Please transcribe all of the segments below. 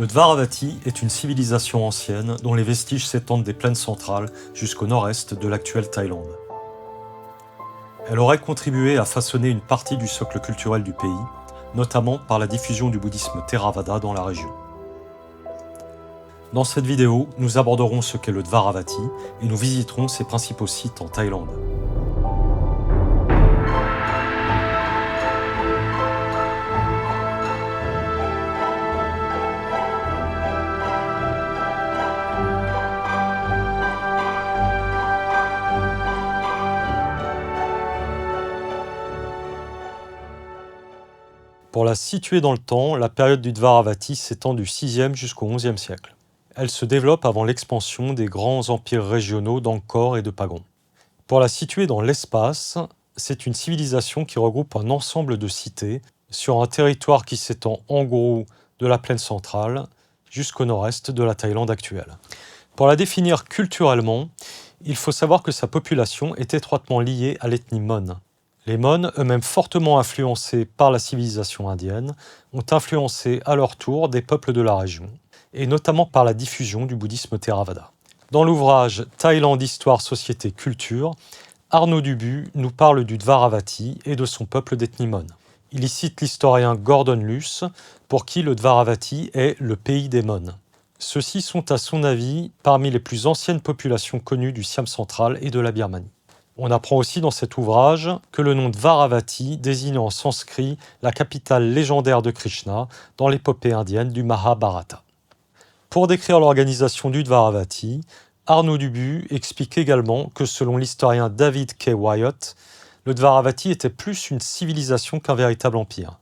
Le Dvaravati est une civilisation ancienne dont les vestiges s'étendent des plaines centrales jusqu'au nord-est de l'actuelle Thaïlande. Elle aurait contribué à façonner une partie du socle culturel du pays, notamment par la diffusion du bouddhisme Theravada dans la région. Dans cette vidéo, nous aborderons ce qu'est le Dvaravati et nous visiterons ses principaux sites en Thaïlande. Pour la situer dans le temps, la période du Dvaravati s'étend du 6e jusqu'au 11e siècle. Elle se développe avant l'expansion des grands empires régionaux d'Angkor et de Pagong. Pour la situer dans l'espace, c'est une civilisation qui regroupe un ensemble de cités sur un territoire qui s'étend en gros de la plaine centrale jusqu'au nord-est de la Thaïlande actuelle. Pour la définir culturellement, il faut savoir que sa population est étroitement liée à l'ethnie Mon. Les Mon, eux-mêmes fortement influencés par la civilisation indienne, ont influencé à leur tour des peuples de la région, et notamment par la diffusion du bouddhisme Theravada. Dans l'ouvrage Thaïlande, Histoire, Société, Culture, Arnaud Dubu nous parle du Dvaravati et de son peuple d'ethnie Mon. Il y cite l'historien Gordon Luce, pour qui le Dvaravati est le pays des Mon. Ceux-ci sont à son avis parmi les plus anciennes populations connues du Siam central et de la Birmanie. On apprend aussi dans cet ouvrage que le nom Dvaravati désigne en sanskrit la capitale légendaire de Krishna dans l'épopée indienne du Mahabharata. Pour décrire l'organisation du Dvaravati, Arnaud Dubu explique également que selon l'historien David K. Wyatt, le Dvaravati était plus une civilisation qu'un véritable empire.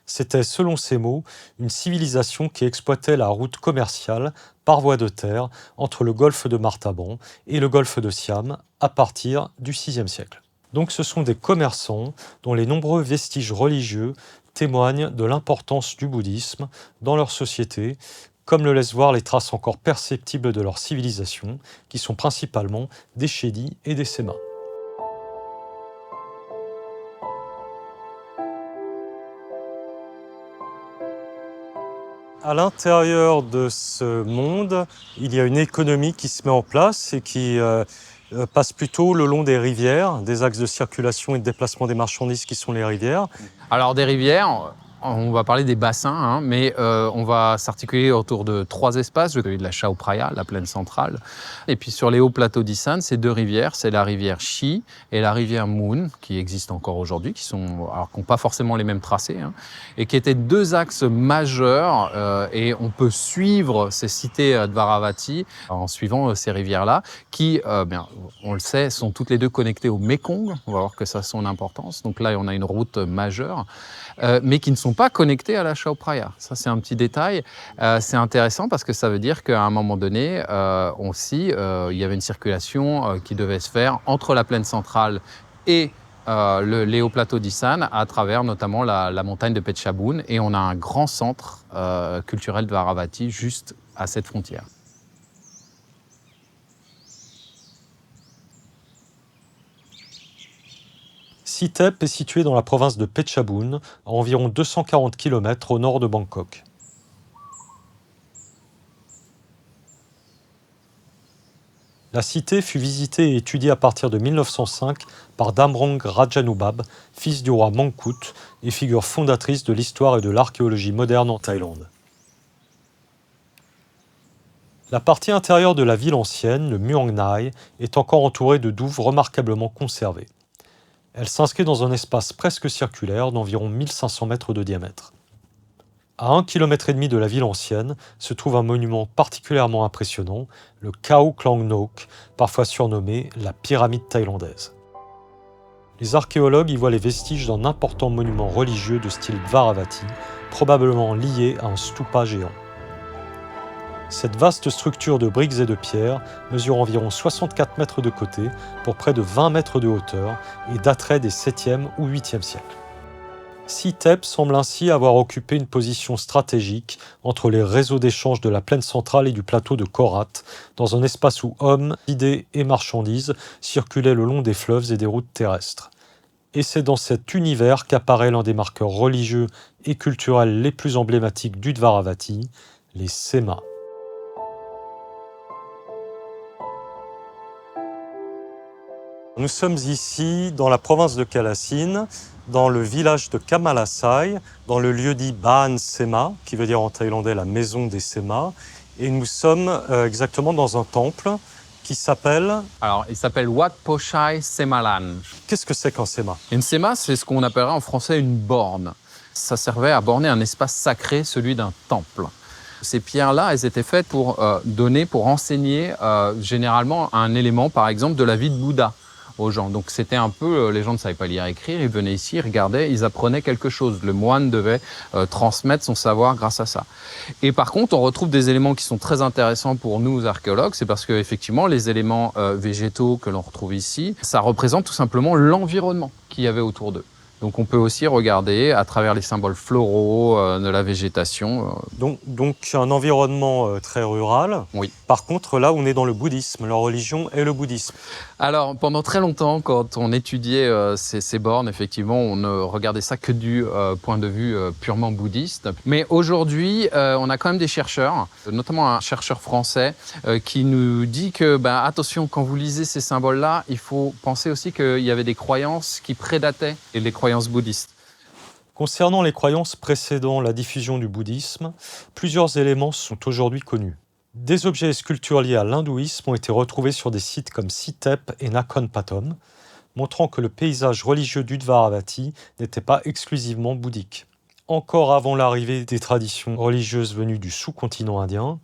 C'était, selon ses mots, une civilisation qui exploitait la route commerciale par voie de terre entre le golfe de Martaban et le golfe de Siam à partir du VIe siècle. Donc ce sont des commerçants dont les nombreux vestiges religieux témoignent de l'importance du bouddhisme dans leur société, comme le laissent voir les traces encore perceptibles de leur civilisation, qui sont principalement des Chedi et des Sema. À l'intérieur de ce monde, il y a une économie qui se met en place et qui passe plutôt le long des rivières, des axes de circulation et de déplacement des marchandises qui sont les rivières. Alors des rivières, on va parler des bassins, mais on va s'articuler autour de 3 espaces, celui de la Chao Phraya, la plaine centrale. Et puis sur les hauts plateaux d'Isan, c'est 2 rivières, c'est la rivière Chi et la rivière Moon, qui existent encore aujourd'hui, qui n'ont pas forcément les mêmes tracés, et qui étaient 2 axes majeurs, et on peut suivre ces cités Dvaravati en suivant ces rivières-là, qui, on le sait, sont toutes les 2 connectées au Mekong. On va voir que ça a son importance. Donc là, on a une route majeure, mais qui ne sont pas connectés à la Chao Phraya. Ça, c'est un petit détail. C'est intéressant parce que ça veut dire qu'à un moment donné, il y avait une circulation qui devait se faire entre la plaine centrale et les hauts plateaux d'Isan, à travers notamment la montagne de Phetchabun. Et on a un grand centre culturel de Dvaravati juste à cette frontière. Sitep est situé dans la province de Phetchabun, à environ 240 km au nord de Bangkok. La cité fut visitée et étudiée à partir de 1905 par Damrong Rajanubab, fils du roi Mangkut et figure fondatrice de l'histoire et de l'archéologie moderne en Thaïlande. La partie intérieure de la ville ancienne, le Muang Nai, est encore entourée de douves remarquablement conservées. Elle s'inscrit dans un espace presque circulaire d'environ 1500 mètres de diamètre. À 1,5 km de la ville ancienne se trouve un monument particulièrement impressionnant, le Khao Klang Nok, parfois surnommé la pyramide thaïlandaise. Les archéologues y voient les vestiges d'un important monument religieux de style Dvaravati, probablement lié à un stupa géant. Cette vaste structure de briques et de pierres mesure environ 64 mètres de côté pour près de 20 mètres de hauteur et daterait des 7e ou 8e siècles. Sitep semble ainsi avoir occupé une position stratégique entre les réseaux d'échange de la plaine centrale et du plateau de Korat, dans un espace où hommes, idées et marchandises circulaient le long des fleuves et des routes terrestres. Et c'est dans cet univers qu'apparaît l'un des marqueurs religieux et culturels les plus emblématiques du Dvaravati, les Sema. Nous sommes ici dans la province de Kalassin, dans le village de Kamalasai, dans le lieu-dit Baan Sema, qui veut dire en thaïlandais la maison des Sema. Et nous sommes exactement dans un temple qui s'appelle... Alors, il s'appelle Wat Pochai Semalan. Qu'est-ce que c'est qu'un Sema? Une Sema, c'est ce qu'on appellerait en français une borne. Ça servait à borner un espace sacré, celui d'un temple. Ces pierres-là, elles étaient faites pour enseigner généralement un élément, par exemple, de la vie de Bouddha aux gens. Donc c'était un peu, les gens ne savaient pas lire et écrire, ils venaient ici, ils regardaient, ils apprenaient quelque chose. Le moine devait transmettre son savoir grâce à ça. Et par contre, on retrouve des éléments qui sont très intéressants pour nous, archéologues, c'est parce qu'effectivement, les éléments végétaux que l'on retrouve ici, ça représente tout simplement l'environnement qu'il y avait autour d'eux. Donc on peut aussi regarder à travers les symboles floraux de la végétation. Donc un environnement très rural. Oui. Par contre, là, on est dans le bouddhisme. Leur religion est le bouddhisme. Alors, pendant très longtemps, quand on étudiait ces bornes, effectivement, on ne regardait ça que du point de vue purement bouddhiste. Mais aujourd'hui, on a quand même des chercheurs, notamment un chercheur français, qui nous dit que, attention, quand vous lisez ces symboles-là, il faut penser aussi qu'il y avait des croyances qui prédataient les croyances bouddhistes. Concernant les croyances précédant la diffusion du bouddhisme, plusieurs éléments sont aujourd'hui connus. Des objets et sculptures liés à l'hindouisme ont été retrouvés sur des sites comme Sitep et Nakhon Pathom, montrant que le paysage religieux d'Udvaravati n'était pas exclusivement bouddhique. Encore avant l'arrivée des traditions religieuses venues du sous-continent indien,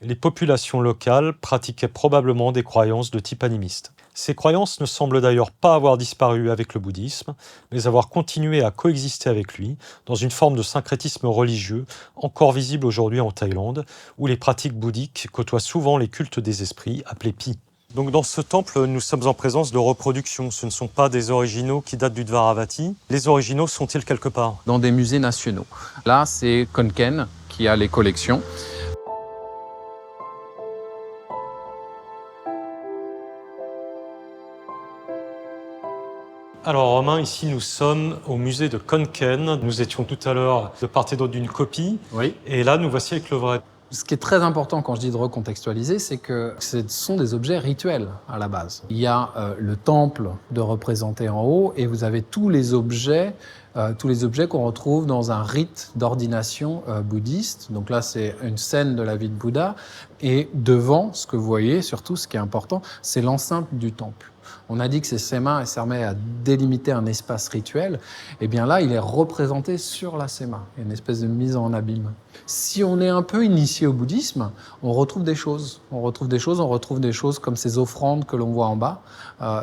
les populations locales pratiquaient probablement des croyances de type animiste. Ces croyances ne semblent d'ailleurs pas avoir disparu avec le bouddhisme, mais avoir continué à coexister avec lui, dans une forme de syncrétisme religieux encore visible aujourd'hui en Thaïlande, où les pratiques bouddhiques côtoient souvent les cultes des esprits, appelés Pi. Donc dans ce temple, nous sommes en présence de reproductions. Ce ne sont pas des originaux qui datent d'Udvaravati. Les originaux sont-ils quelque part? Dans des musées nationaux. Là, c'est Khon Kaen qui a les collections. Alors Romain, ici nous sommes au musée de Khon Kaen. Nous étions tout à l'heure de part et d'autre d'une copie. Oui. Et là, nous voici avec le vrai. Ce qui est très important quand je dis de recontextualiser, c'est que ce sont des objets rituels à la base. Il y a le temple de représenté en haut et vous avez tous les objets qu'on retrouve dans un rite d'ordination bouddhiste. Donc là, c'est une scène de la vie de Bouddha. Et devant, ce que vous voyez, surtout ce qui est important, c'est l'enceinte du temple. On a dit que ces Sema servaient à délimiter un espace rituel. Et bien là, il est représenté sur la Sema. Il y a une espèce de mise en abîme. Si on est un peu initié au bouddhisme, on retrouve des choses. On retrouve des choses comme ces offrandes que l'on voit en bas.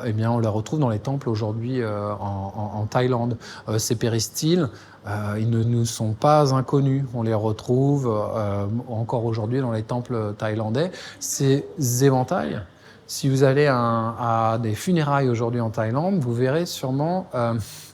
Eh bien, on les retrouve dans les temples aujourd'hui en Thaïlande. Ces péristyles, ils ne nous sont pas inconnus. On les retrouve encore aujourd'hui dans les temples thaïlandais. Ces éventails, si vous allez à des funérailles aujourd'hui en Thaïlande, vous verrez sûrement,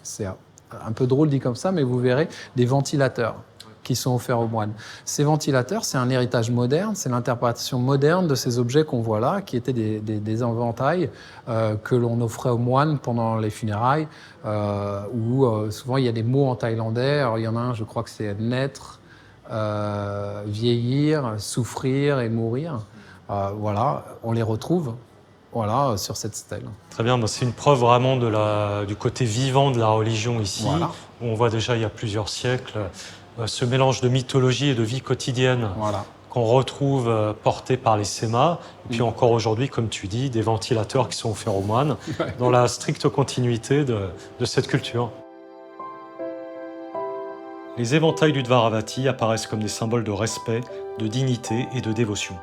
c'est un peu drôle dit comme ça, mais vous verrez des ventilateurs qui sont offerts aux moines. Ces ventilateurs, c'est un héritage moderne, c'est l'interprétation moderne de ces objets qu'on voit là, qui étaient des éventails que l'on offrait aux moines pendant les funérailles, où souvent il y a des mots en thaïlandais. Alors il y en a un, je crois que c'est naître, vieillir, souffrir et mourir. Voilà, on les retrouve sur cette stèle. Très bien, c'est une preuve vraiment du côté vivant de la religion ici. Voilà. Où on voit déjà il y a plusieurs siècles ce mélange de mythologie et de vie quotidienne qu'on retrouve porté par les Sema. Et puis encore aujourd'hui, comme tu dis, des ventilateurs qui sont offerts aux moines dans la stricte continuité de cette culture. Les éventails d'Udvaravati apparaissent comme des symboles de respect, de dignité et de dévotion.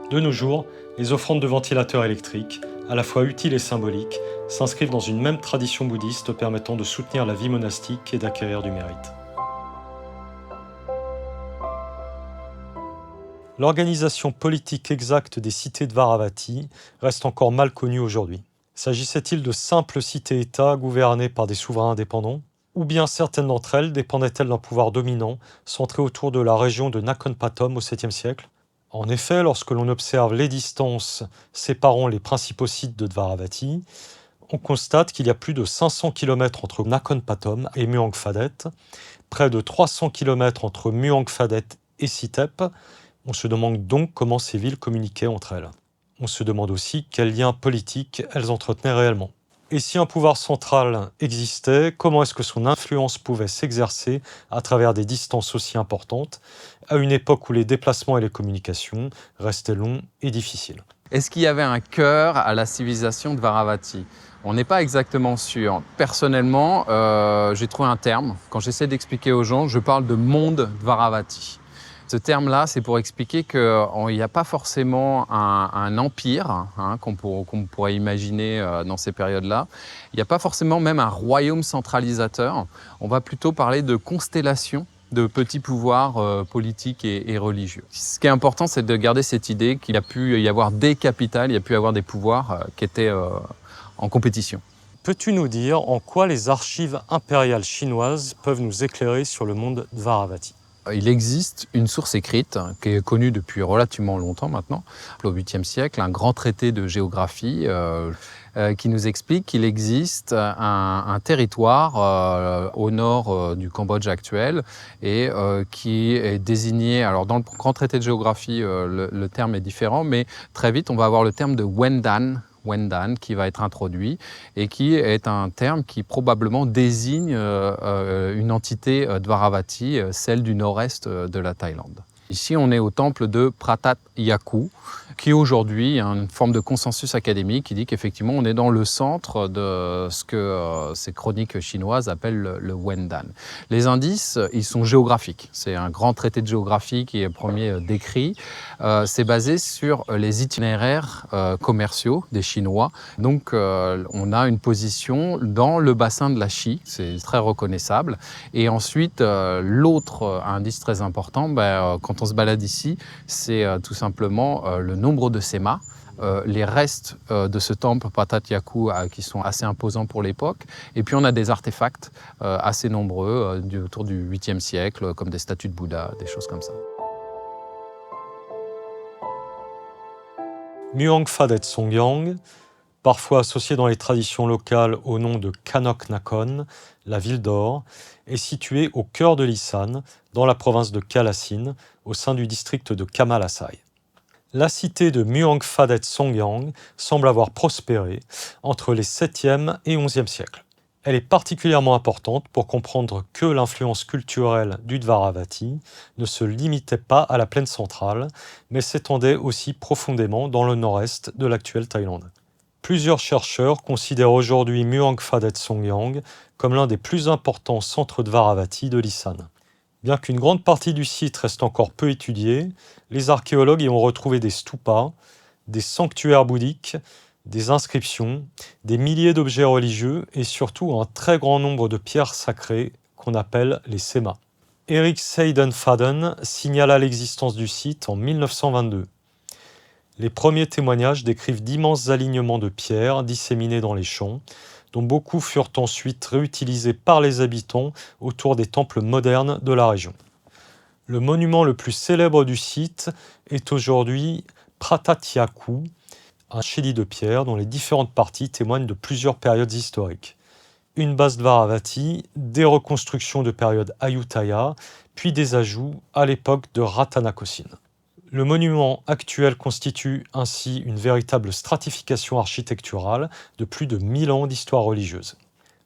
De nos jours, les offrandes de ventilateurs électriques, à la fois utiles et symboliques, s'inscrivent dans une même tradition bouddhiste permettant de soutenir la vie monastique et d'acquérir du mérite. L'organisation politique exacte des cités de Varavati reste encore mal connue aujourd'hui. S'agissait-il de simples cités-États gouvernées par des souverains indépendants? Ou bien certaines d'entre elles dépendaient-elles d'un pouvoir dominant, centré autour de la région de Nakhon Pathom au 7e siècle? En effet, lorsque l'on observe les distances séparant les principaux sites de Dvaravati, on constate qu'il y a plus de 500 km entre Nakhon Pathom et Muang Phadet, près de 300 km entre Muang Phadet et Sitep. On se demande donc comment ces villes communiquaient entre elles. On se demande aussi quels liens politiques elles entretenaient réellement. Et si un pouvoir central existait, comment est-ce que son influence pouvait s'exercer à travers des distances aussi importantes, à une époque où les déplacements et les communications restaient longs et difficiles? Est-ce qu'il y avait un cœur à la civilisation de Dvaravati? On n'est pas exactement sûr. Personnellement, j'ai trouvé un terme. Quand j'essaie d'expliquer aux gens, je parle de monde Dvaravati. Ce terme-là, c'est pour expliquer qu'il n'y a pas forcément un empire qu'on pourrait imaginer dans ces périodes-là. Il n'y a pas forcément même un royaume centralisateur. On va plutôt parler de constellation de petits pouvoirs politiques et religieux. Ce qui est important, c'est de garder cette idée qu'il a pu y avoir des capitales, il y a pu y avoir des pouvoirs qui étaient en compétition. Peux-tu nous dire en quoi les archives impériales chinoises peuvent nous éclairer sur le monde Dvaravati? Il existe une source écrite qui est connue depuis relativement longtemps maintenant, au 8e siècle, un grand traité de géographie qui nous explique qu'il existe un territoire au nord du Cambodge actuel et qui est désigné, alors dans le grand traité de géographie, le terme est différent, mais très vite on va avoir le terme de Wendan qui va être introduit et qui est un terme qui probablement désigne une entité Dvaravati, celle du nord-est de la Thaïlande. Ici, on est au temple de Pratat Yaku, qui aujourd'hui a une forme de consensus académique qui dit qu'effectivement, on est dans le centre de ce que ces chroniques chinoises appellent le Wendan. Les indices, ils sont géographiques. C'est un grand traité de géographie qui est le premier décrit. C'est basé sur les itinéraires commerciaux des Chinois. Donc, on a une position dans le bassin de la Chine, c'est très reconnaissable. Et ensuite, l'autre indice très important, quand on se balade ici, c'est tout simplement le nombre de sémas. Les restes de ce temple Pratat Yaku qui sont assez imposants pour l'époque. Et puis on a des artefacts assez nombreux autour du 8e siècle, comme des statues de Bouddha, des choses comme ça. Muang Phadet Songhyang, parfois associé dans les traditions locales au nom de Kanok Nakhon, la ville d'or, est située au cœur de l'Isan, dans la province de Kalasin, au sein du district de Kamal Asai. La cité de Muang Phadet Songhyang semble avoir prospéré entre les 7e et 11e siècles. Elle est particulièrement importante pour comprendre que l'influence culturelle du Dvaravati ne se limitait pas à la plaine centrale, mais s'étendait aussi profondément dans le nord-est de l'actuelle Thaïlande. Plusieurs chercheurs considèrent aujourd'hui Muang Phadet Songhyang comme l'un des plus importants centres Dvaravati de l'Isan. Bien qu'une grande partie du site reste encore peu étudiée, les archéologues y ont retrouvé des stupas, des sanctuaires bouddhiques, des inscriptions, des milliers d'objets religieux et surtout un très grand nombre de pierres sacrées qu'on appelle les sémas. Eric Seidenfaden signala l'existence du site en 1922. Les premiers témoignages décrivent d'immenses alignements de pierres disséminés dans les champs, dont beaucoup furent ensuite réutilisés par les habitants autour des temples modernes de la région. Le monument le plus célèbre du site est aujourd'hui Pratat Yaku, un chédid de pierre dont les différentes parties témoignent de plusieurs périodes historiques. Une base Dvaravati, des reconstructions de période Ayutthaya, puis des ajouts à l'époque de Ratanakosin. Le monument actuel constitue ainsi une véritable stratification architecturale de plus de 1000 ans d'histoire religieuse.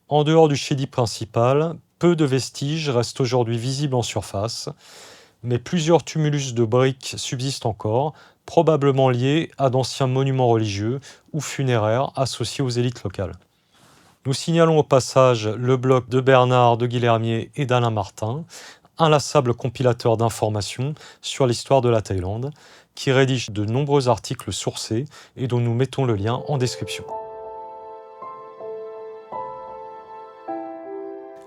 En dehors du chédid principal, peu de vestiges restent aujourd'hui visibles en surface, mais plusieurs tumulus de briques subsistent encore, probablement liés à d'anciens monuments religieux ou funéraires associés aux élites locales. Nous signalons au passage le blog de Bernard de Guilhermier et d'Alain Martin, inlassable compilateur d'informations sur l'histoire de la Thaïlande, qui rédige de nombreux articles sourcés et dont nous mettons le lien en description.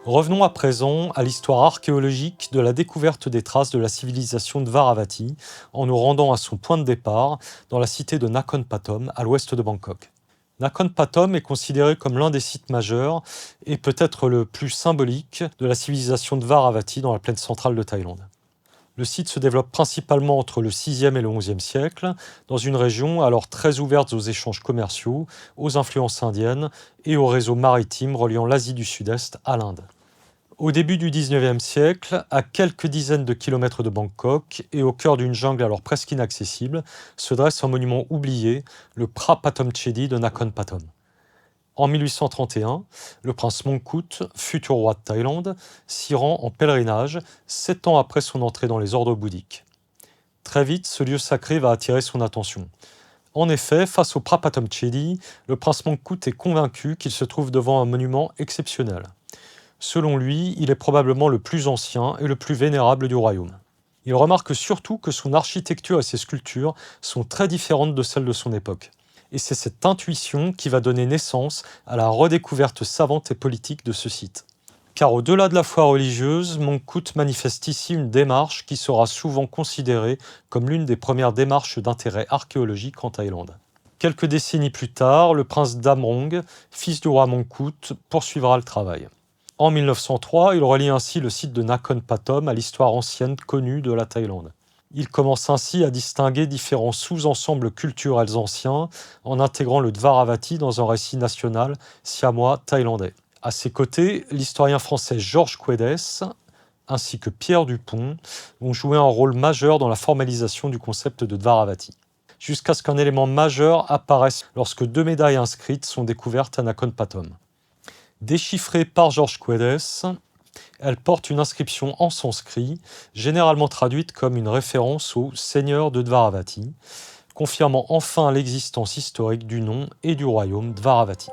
Revenons à présent à l'histoire archéologique de la découverte des traces de la civilisation Dvaravati en nous rendant à son point de départ dans la cité de Nakhon Pathom à l'ouest de Bangkok. Nakhon Pathom est considéré comme l'un des sites majeurs et peut-être le plus symbolique de la civilisation Dvaravati dans la plaine centrale de Thaïlande. Le site se développe principalement entre le 6e et le 11e siècle, dans une région alors très ouverte aux échanges commerciaux, aux influences indiennes et au réseau maritime reliant l'Asie du Sud-Est à l'Inde. Au début du XIXe siècle, à quelques dizaines de kilomètres de Bangkok et au cœur d'une jungle alors presque inaccessible, se dresse un monument oublié, le Phra Pathom Chedi de Nakhon Pathom. En 1831, le prince Mongkut, futur roi de Thaïlande, s'y rend en pèlerinage 7 ans après son entrée dans les ordres bouddhiques. Très vite, ce lieu sacré va attirer son attention. En effet, face au Phra Pathom Chedi, le prince Mongkut est convaincu qu'il se trouve devant un monument exceptionnel. Selon lui, il est probablement le plus ancien et le plus vénérable du royaume. Il remarque surtout que son architecture et ses sculptures sont très différentes de celles de son époque. Et c'est cette intuition qui va donner naissance à la redécouverte savante et politique de ce site. Car au-delà de la foi religieuse, Mongkut manifeste ici une démarche qui sera souvent considérée comme l'une des premières démarches d'intérêt archéologique en Thaïlande. Quelques décennies plus tard, le prince Damrong, fils du roi Mongkut, poursuivra le travail. En 1903, il relie ainsi le site de Nakhon Pathom à l'histoire ancienne connue de la Thaïlande. Il commence ainsi à distinguer différents sous-ensembles culturels anciens en intégrant le Dvaravati dans un récit national siamois thaïlandais. À ses côtés, l'historien français Georges Quédès ainsi que Pierre Dupont ont joué un rôle majeur dans la formalisation du concept de Dvaravati, jusqu'à ce qu'un élément majeur apparaisse lorsque 2 médailles inscrites sont découvertes à Nakhon Pathom. Déchiffrée par Georges Quédès, elle porte une inscription en sanskrit, généralement traduite comme une référence au seigneur de Dvaravati, confirmant enfin l'existence historique du nom et du royaume Dvaravati.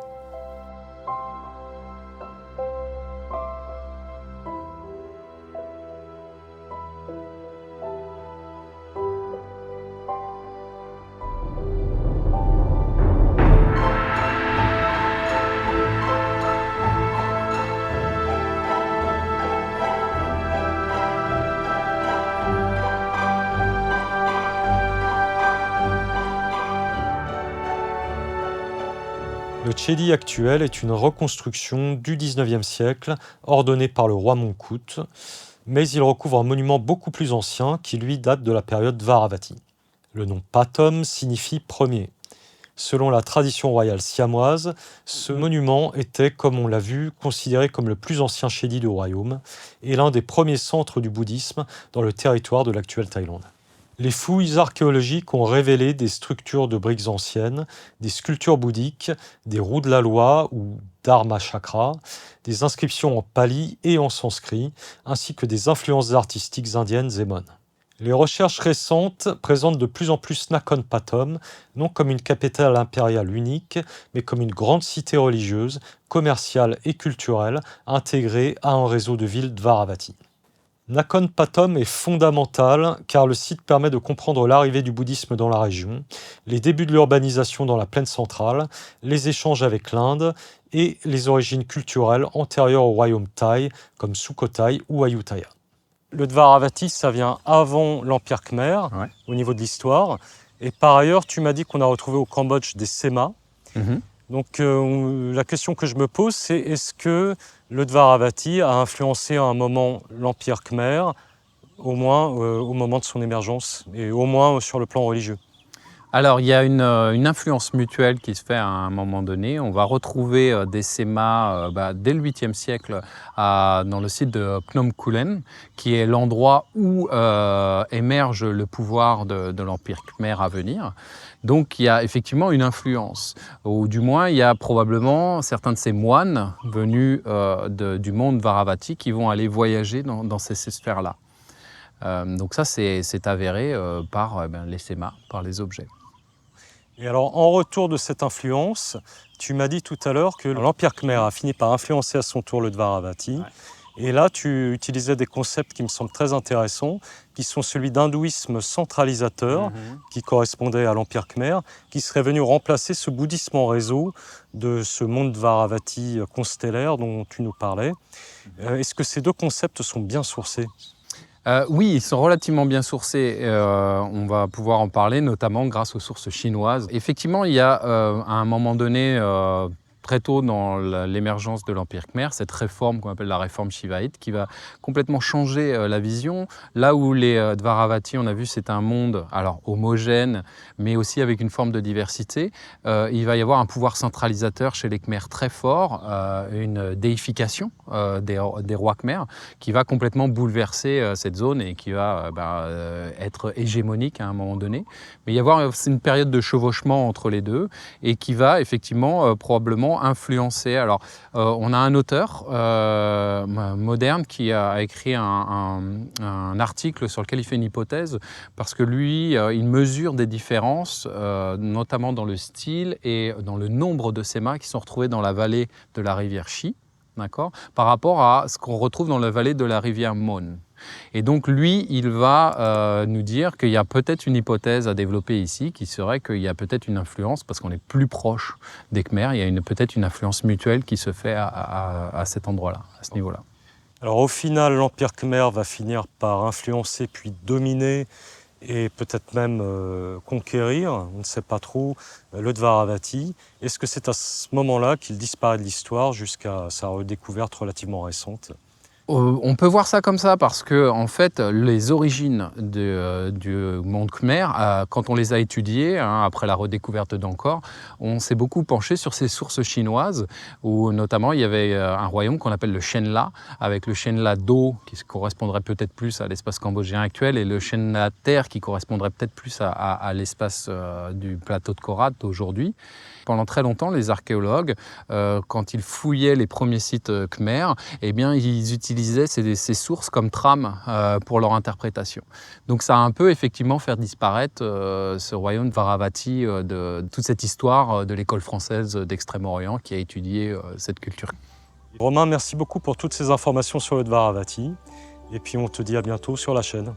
Le Chedi actuel est une reconstruction du XIXe siècle, ordonnée par le roi Mongkut, mais il recouvre un monument beaucoup plus ancien qui lui date de la période Dvaravati. Le nom Pathom signifie premier. Selon la tradition royale siamoise, ce monument était, comme on l'a vu, considéré comme le plus ancien Chedi du royaume et l'un des premiers centres du bouddhisme dans le territoire de l'actuelle Thaïlande. Les fouilles archéologiques ont révélé des structures de briques anciennes, des sculptures bouddhiques, des roues de la loi ou dharma chakra, des inscriptions en pali et en sanskrit, ainsi que des influences artistiques indiennes et mon. Les recherches récentes présentent de plus en plus Nakhon Pathom, non comme une capitale impériale unique, mais comme une grande cité religieuse, commerciale et culturelle, intégrée à un réseau de villes Dvaravati. Nakhon Pathom est fondamental car le site permet de comprendre l'arrivée du bouddhisme dans la région, les débuts de l'urbanisation dans la plaine centrale, les échanges avec l'Inde et les origines culturelles antérieures au royaume thaï comme Sukhothai ou Ayutthaya. Le Dvaravati, ça vient avant l'Empire Khmer, au niveau de l'histoire. Et par ailleurs, tu m'as dit qu'on a retrouvé au Cambodge des Sema. Donc la question que je me pose, c'est est-ce que le Dvaravati a influencé à un moment l'Empire Khmer, au moins au moment de son émergence, et au moins sur le plan religieux? Alors, il y a une influence mutuelle qui se fait à un moment donné. On va retrouver des Sema dès le 8e siècle dans le site de Phnom Kulen, qui est l'endroit où émerge le pouvoir de l'Empire Khmer à venir. Donc, il y a effectivement une influence, ou du moins, il y a probablement certains de ces moines venus du monde Dvaravati qui vont aller voyager dans ces sphères-là. Donc ça, c'est avéré par les Sema, par les objets. Et alors, en retour de cette influence, tu m'as dit tout à l'heure que l'Empire Khmer a fini par influencer à son tour le Dvaravati. Et là, tu utilisais des concepts qui me semblent très intéressants, qui sont celui d'hindouisme centralisateur, qui correspondait à l'Empire Khmer, qui serait venu remplacer ce bouddhisme en réseau de ce monde Dvaravati constellaire dont tu nous parlais. Est-ce que ces deux concepts sont bien sourcés ? Oui, ils sont relativement bien sourcés. On va pouvoir en parler, notamment grâce aux sources chinoises. Effectivement, il y a à un moment donné, très tôt dans l'émergence de l'Empire Khmer, cette réforme qu'on appelle la réforme shivaïte, qui va complètement changer la vision. Là où les Dvaravati, on a vu, c'est un monde alors homogène, mais aussi avec une forme de diversité, il va y avoir un pouvoir centralisateur chez les Khmers très fort, une déification des rois Khmers, qui va complètement bouleverser cette zone et qui va être hégémonique à un moment donné. Mais il va y avoir une période de chevauchement entre les deux et qui va effectivement probablement influencer. Alors, on a un auteur moderne qui a écrit un article sur lequel il fait une hypothèse, parce que lui, il mesure des différences, notamment dans le style et dans le nombre de sémas qui sont retrouvés dans la vallée de la rivière Shi, d'accord, par rapport à ce qu'on retrouve dans la vallée de la rivière Mon. Et donc lui, il va nous dire qu'il y a peut-être une hypothèse à développer ici, qui serait qu'il y a peut-être une influence, parce qu'on est plus proche des Khmers, il y a peut-être une influence mutuelle qui se fait à cet endroit-là, à ce niveau-là. Alors au final, l'Empire Khmer va finir par influencer puis dominer et peut-être même conquérir, on ne sait pas trop, le Dvaravati. Est-ce que c'est à ce moment-là qu'il disparaît de l'histoire jusqu'à sa redécouverte relativement récente ? On peut voir ça comme ça parce que, en fait, les origines du monde Khmer, quand on les a étudiées, après la redécouverte d'Angkor, on s'est beaucoup penché sur ces sources chinoises, où notamment il y avait un royaume qu'on appelle le Shenla, avec le Shenla d'eau qui correspondrait peut-être plus à l'espace cambodgien actuel, et le Shenla terre qui correspondrait peut-être plus à l'espace du plateau de Korat aujourd'hui. Pendant très longtemps, les archéologues, quand ils fouillaient les premiers sites khmers, eh bien, ils utilisaient ces sources comme trame pour leur interprétation. Donc ça a un peu effectivement fait disparaître ce royaume de Varavati de toute cette histoire de l'école française d'Extrême-Orient qui a étudié cette culture. Romain, merci beaucoup pour toutes ces informations sur le Dvaravati. Et puis on te dit à bientôt sur la chaîne.